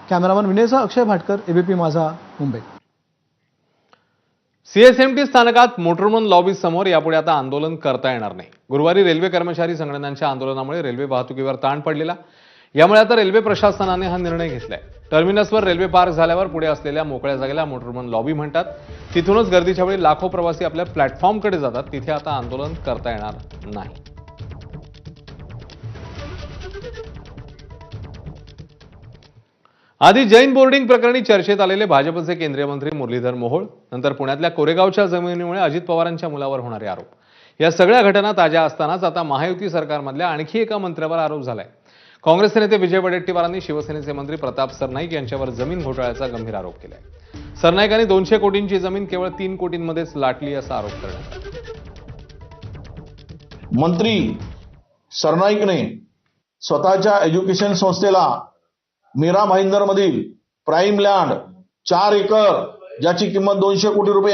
Cameraman विनयसह अक्षय Bhatkar, ABP माझा, Mumbai. CSMT स्थानकात motorman lobby समोर यापुढे आता आंदोलन करता येणार नाही. गुरुवारी रेल्वे कर्मचारी संघटनांच्या आंदोलनामुळे रेल्वे वाहतुकीवर ताण पडलेला. यामुळे आता रेल्वे प्रशासनाने हा निर्णय घेतलाय. टर्मिनसवर रेल्वे पार्क झाल्यावर पुढे असलेल्या मोकळ्या जागेला मोटरमन लॉबी म्हणतात. तिथूनच गर्दीच्या वेळी लाखो प्रवासी आपल्या प्लॅटफॉर्मकडे जातात. तिथे आता आंदोलन करता येणार नाही. आधी जैन बोर्डिंग प्रकरणी चर्चेत आलेले भाजपचे केंद्रीय मंत्री मुरलीधर मोहोळ, नंतर पुण्यातल्या कोरेगावच्या जमिनीमुळे अजित पवारांच्या मुलावर होणारे आरोप, या सगळ्या घटना ताज्या असतानाच आता महायुती सरकारमधल्या आणखी एका मंत्र्यावर आरोप झालाय. काँग्रेसचे नेते विजय वडेट्टीवारांनी शिवसेनेचे मंत्री प्रताप सरनाईक यांच्यावर जमीन घोटाळ्याचा गंभीर आरोप केलाय. सरनाईकांनी 200 कोटींची जमीन केवळ 3 कोटींमध्येच लाटली असा आरोप करण्यात आला. मंत्री सरनाईकने स्वतःच्या एज्युकेशन संस्थेला मीरा भाईंदर मधील प्राईम लँड 4 एकर ज्याची किंमत 200 कोटी रुपये